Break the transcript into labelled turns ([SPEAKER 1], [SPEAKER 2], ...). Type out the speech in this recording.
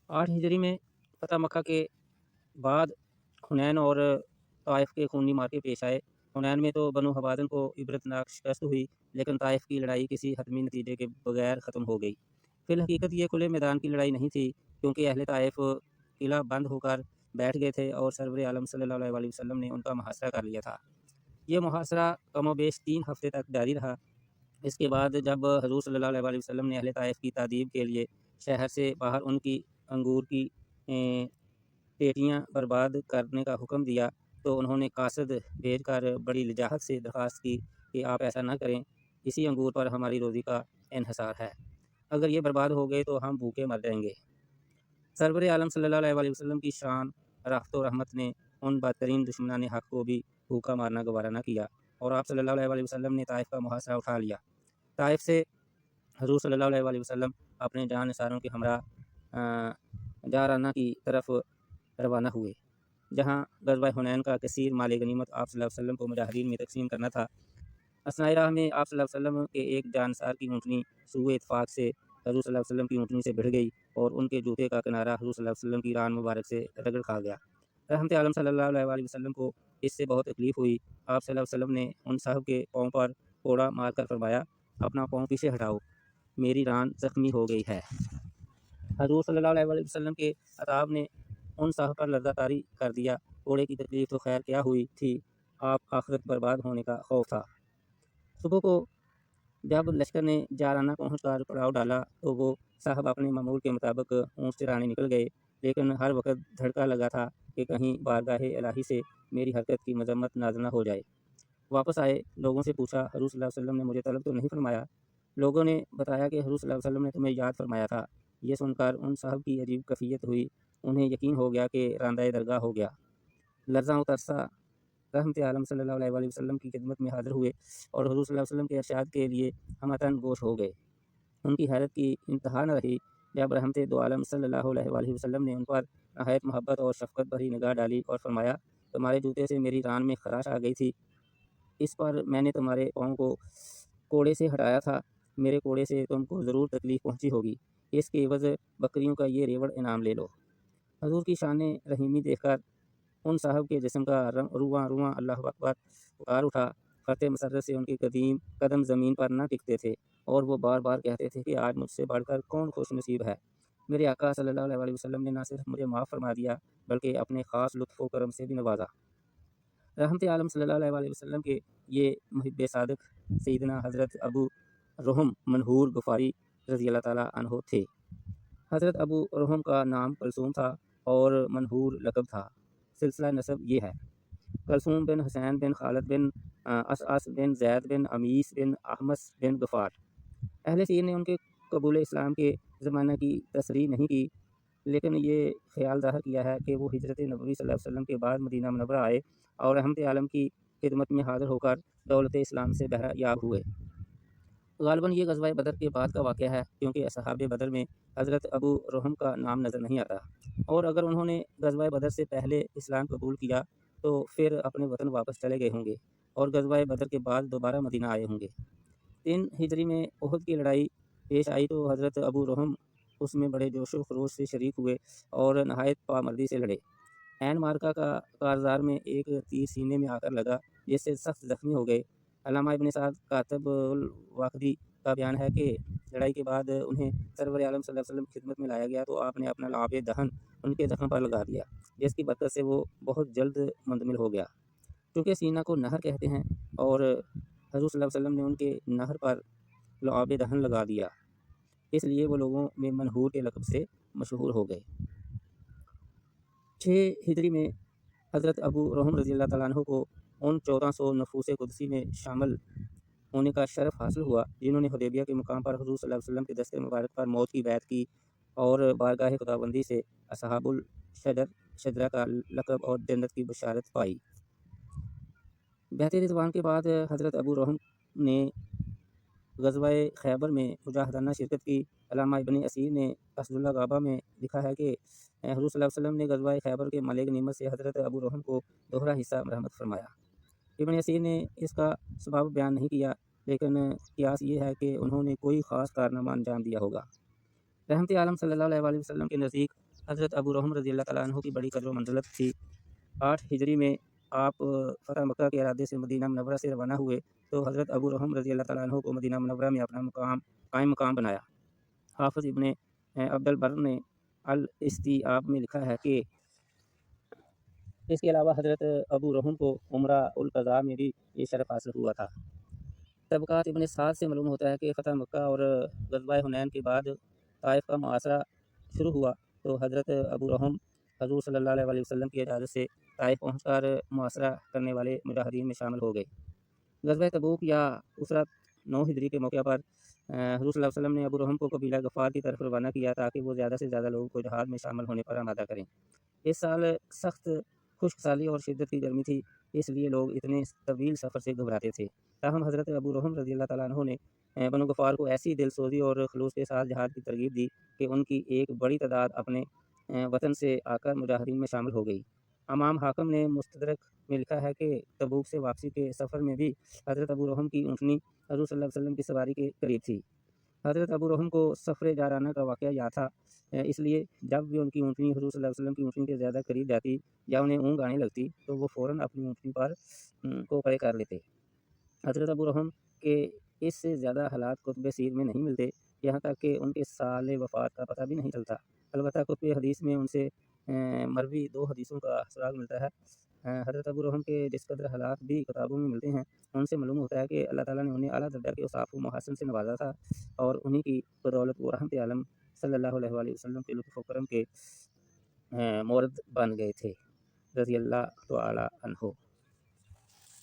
[SPEAKER 1] 8 हिजरी में फ़तह मक्का के बाद हुनैन और ताइफ़ के खूनी मार्के पेश आए। हुनैन में तो बनु हवाज़िन को इबरतनाक शिकस्त हुई, लेकिन ताइफ़ की लड़ाई किसी हतमी नतीजे के बगैर ख़त्म हो गई। फ़िलहकीकत ये खुले मैदान की लड़ाई नहीं थी, क्योंकि अहले ताइफ़ किला बंद होकर बैठ गए थे और सरवर आलम सल्लल्लाहु अलैहि वसल्लम ने उनका मुहासरा कर लिया था। ये मुहासरा कमोबेश 3 हफ़्ते तक जारी रहा। इसके बाद जब हज़ूर सल्लल्लाहु अलैहि वसल्लम ने अहले ताइफ़ की तादीब के लिए शहर से बाहर उनकी अंगूर की पेटियाँ बर्बाद करने का हुक्म दिया, तो उन्होंने कासद भेजकर बड़ी लिजाहत से दरख्वास्त की कि आप ऐसा न करें, इसी अंगूर पर हमारी रोज़ी का इन्हिसार है। अगर ये बर्बाद हो गए तो हम भूखे मर जाएँगे। सरवर आलम सल्लल्लाहु अलैहि वसल्लम की शान, राहत व रहमत ने उन बदतरीन दुश्मनान हक़ को भी भूखा मारना गवारा न किया और आप सल्लल्लाहु अलैहि वसल्लम ने ताइफ़ का मुहासरा उठा लिया। ताइफ़ से हज़ूर सल्लल्लाहु अलैहि वसल्लम अपने जानिसारों के हमरा जाराना की तरफ रवाना हुए, जहाँ ग़ज़वा हुनैन का कसीर माल गनीमत आप सल्लल्लाहु अलैहि वसल्लम को मुजाहिदीन में तक़सीम करना था। असनाए राह में आप सल्लल्लाहु अलैहि वसल्लम के एक जानसार की ऊँटनी सूए इत्फ़ाक़ से हज़ूर सल्लल्लाहु अलैहि वसल्लम की ऊँटनी से भिड़ गई और उनके जूते का किनारा हज़ूर सल्लल्लाहु अलैहि वसल्लम की रान मुबारक से रगड़ खा गया। रहमत आलम सल्लल्लाहु अलैहि वसल्लम को इससे बहुत तकलीफ़ हुई। आप सल्लल्लाहु अलैहि वसल्लम ने उन साहब के पाँव पर कोड़ा मारकर फरमाया, अपना पाँव पीछे हटाओ, मेरी रान ज़ख्मी हो गई है। हज़ूर सल्लल्लाहु अलैहि वसल्लम के अताब ने उन साहब पर लर्ज़ा तारी कर दिया। कोड़े की तकलीफ़ तो खैर क्या हुई थी, आप आखिरत बर्बाद होने का खौफ था। सुबह को जब लश्कर ने जाराना पहुंचकर पड़ाव डाला, तो वो साहब अपने मामूल के मुताबिक ऊँट चराने निकल गए, लेकिन हर वक्त धड़का लगा था कि कहीं बारगाहे इलाही से मेरी हरकत की मजम्मत नाज़िल न हो जाए। वापस आए, लोगों से पूछा, हज़ूर सल्लल्लाहु अलैहि वसल्लम ने मुझे तलब तो नहीं फरमाया? लोगों ने बताया कि हज़ूर सल्लल्लाहु अलैहि वसल्लम ने तुम्हें याद फरमाया था। ये सुनकर उन साहब की अजीब कैफियत हुई। उन्हें यकीन हो गया कि रांदाए दरगाह हो गया। लर्ज़ा व तरसा रहमत आलम सल्लल्लाहु अलैहि वसल्लम की खिदमत में हाज़िर हुए और हज़ूर सल्लल्लाहु अलैहि वसल्लम के इरशाद के लिए हमतन गोश हो गए। उनकी हैरत की इंतहा न रही जब रहमत दो आलम सल्लल्लाहु अलैहि वसल्लम ने उन पर नहायत मोहब्बत और शफ़क़त भरी निगाह डाली और फरमाया, तुम्हारे जूते से मेरी रान में ख़राश आ गई थी। इस पर मैंने तुम्हारे पाँव को कोड़े से हटाया था। मेरे कोड़े से तुमको ज़रूर तकलीफ़ पहुँची होगी। इसके एवज़ बकरियों का ये रेवड़ इनाम ले लो। हज़ूर की शान रहीमी देखकर उन साहब के जिस्म का रुआँ-रुआँ अल्लाहु अकबर पुकार उठा। फ़र्ते मसर्रत से उनके कदीम कदम ज़मीन पर न टिकते थे और वो बार-बार कहते थे कि आज मुझसे बढ़कर कौन खुशनसीब है। मेरे आका सल्लल्लाहु अलैहि वसल्लम ने न सिर्फ मुझे माफ़ फरमा दिया, बल्कि अपने ख़ास लुत्फ़ व करम से भी नवाज़ा। रहमत आलम सल्लल्लाहु अलैहि वसल्लम के ये मुहिब्ब सादिक़ सैयदना हज़रत अबू रुहम मनहूर गफ़ारी रज़ी अल्लाह ताला अन्हु थे। हज़रत अबू रुहम का नाम कलसूम था और मनहूर लक़ब था। सिलसिला नसब ये है, कलसूम बिन हुसैन बिन खालिद बिन असअस बिन ज़ैद बिन अमीस बिन अहमस बिन गफ़ार। अहले सीर ने उनके कबूल इस्लाम के ज़माना की तसरीह नहीं की, लेकिन ये ख़्याल ज़ाहिर किया है कि वो हिजरत नबवी सल्लल्लाहु अलैहि वसल्लम के बाद मदीना मुनव्वरा आए और रहमत आलम की खिदमत में हाज़िर होकर दौलत इस्लाम से बहरा-याब हुए। ग़ालिबन ये ग़ज़वा बदर के बाद का वाक़या है, क्योंकि असहाबे बदर में हज़रत अबू रुहम का नाम नज़र नहीं आता और अगर उन्होंने ग़ज़वा बदर से पहले इस्लाम कबूल किया, तो फिर अपने वतन वापस चले गए होंगे और ग़ज़वा बदर के बाद दोबारा मदीना आए होंगे। 3 हिजरी में उहद की लड़ाई पेश आई तो हज़रत अबू रुहम उसमें बड़े जोश व ख़रोश से शरीक हुए और नहायत पामर्दी से लड़े। ऐन मार्का का कारज़ार में एक तीर सीने में आकर लगा, जिससे सख्त ज़ख्मी हो गए। अल्लामा इब्न सअद कातिबुल वाक़दी का बयान है कि लड़ाई के बाद उन्हें सरवर आलम सल्लल्लाहु अलैहि वसल्लम की खिदमत में लाया गया, तो आपने अपना लाब दहन उनके ज़ख्म पर लगा दिया, जिसकी बरकत से वो बहुत जल्द मुंतमिल हो गया। चूँकि सीना को नहर कहते हैं और हज़ूर सल्लल्लाहु अलैहि वसल्लम ने उनके नहर पर लाब दहन लगा दिया, इसलिए वो लोगों में मनहूर के लक़ब से मशहूर हो गए। 6 हिजरी में हज़रत अबू रुहम रज़ी अल्लाह ताला अन्हु को उन 1400 नफूस कुदसी में शामिल होने का शरफ़ हासिल हुआ, जिन्होंने हुदैबिया के मुकाम पर हज़ूर सल्लल्लाहु अलैहि वसल्लम के दस्ते मुबारक पर मौत की बैत की और बारगाह खुदाबंदी से असहाबुल शजरा का लक़ब और जन्नत की बशारत पाई। बैत रिज़वान के बाद हज़रत अबू रुहम ने ग़ज़वा खैबर में मुजाहिदाना शिरकत की। अल्लामा इब्न असीर ने कसदुल्ला गाबा में लिखा है कि हज़ूर सल्लल्लाहु अलैहि वसल्लम ने ग़ज़वा खैबर के माल गनीमत से हज़रत अबू रुहम को दोहरा हिस्सा रहमत फरमाया। इब्न असीर ने इसका सबब बयान नहीं किया, लेकिन क़ियास ये है कि उन्होंने कोई ख़ास कारनामा अंजाम दिया होगा। रहमत आलम सल्लल्लाहु अलैहि वसल्लम के नज़दीक حضرت ابو رحم رضی اللہ تعالیٰ عنہ کی بڑی قدر و منزلت تھی۔ 8 ہجری میں آپ فتح مکہ کے ارادے سے مدینہ منورہ سے روانہ ہوئے تو حضرت ابو رحم رضی اللہ تعالیٰ عنہ کو مدینہ منورہ میں اپنا قائم مقام بنایا۔ حافظ ابن عبد البر نے الاستیعاب میں لکھا ہے کہ اس کے علاوہ حضرت ابو رحم کو عمرہ القضاء میں بھی یہ شرف حاصل ہوا تھا۔ طبقات ابن سعد سے معلوم ہوتا ہے کہ فتح مکہ اور غزوہ حنین کے بعد طائف کا محاصرہ شروع ہوا تو حضرت ابو رحم حضور صلی اللہ علیہ وسلم کی اجازت سے طائف پہنچ کر محاصرہ کرنے والے مجاہدین میں شامل ہو گئے۔ غزوہ تبوک یا اسرت 9 ہجری کے موقع پر حضور صلی اللہ علیہ وسلم نے ابو رحم کو قبیلہ غفار کی طرف روانہ کیا تاکہ وہ زیادہ سے زیادہ لوگوں کو جہاد میں شامل ہونے پر آمادہ کریں۔ اس سال سخت خشک سالی اور شدت کی گرمی تھی، اس لیے لوگ اتنے طویل سفر سے گھبراتے تھے۔ تاہم حضرت ابو رحم رضی اللہ تعالیٰ عنہ نے بنو غفار کو ایسی دل سوزی اور خلوص کے ساتھ جہاد کی ترغیب دی کہ ان کی ایک بڑی تعداد اپنے وطن سے آ کر مجاہدین میں شامل ہو گئی۔ امام حاکم نے مستدرک میں لکھا ہے کہ تبوک سے واپسی کے سفر میں بھی حضرت ابو رحم کی اونٹنی حضور صلی اللہ علیہ وسلم کی سواری کے قریب تھی۔ حضرت ابو رحم کو سفر جارانہ کا واقعہ یاد تھا، اس لیے جب بھی ان کی اونٹنی حضور صلی اللہ علیہ وسلم کی اونٹنی کے زیادہ قریب جاتی یا انہیں اونگ آنے لگتی تو وہ فوراً اپنی اونٹنی پر کو کھڑے کر لیتے۔ حضرت ابو رحم کے اس سے زیادہ حالات کتب سیر میں نہیں ملتے، یہاں تک کہ ان کے سال وفات کا پتہ بھی نہیں چلتا۔ البتہ کتب حدیث میں ان سے مروی 2 حدیثوں کا سراغ ملتا ہے۔ حضرت ابو رحم کے جس قدر حالات بھی کتابوں میں ملتے ہیں ان سے معلوم ہوتا ہے کہ اللہ تعالیٰ نے انہیں اعلیٰ درجہ کے اوصاف و محاسن سے نوازا تھا اور انہی کی بدولت وہ رحمت عالم صلی اللہ علیہ وآلہ وسلم کے لطف و کرم کے مورد بن گئے تھے، رضی اللہ تعالیٰ عنہ۔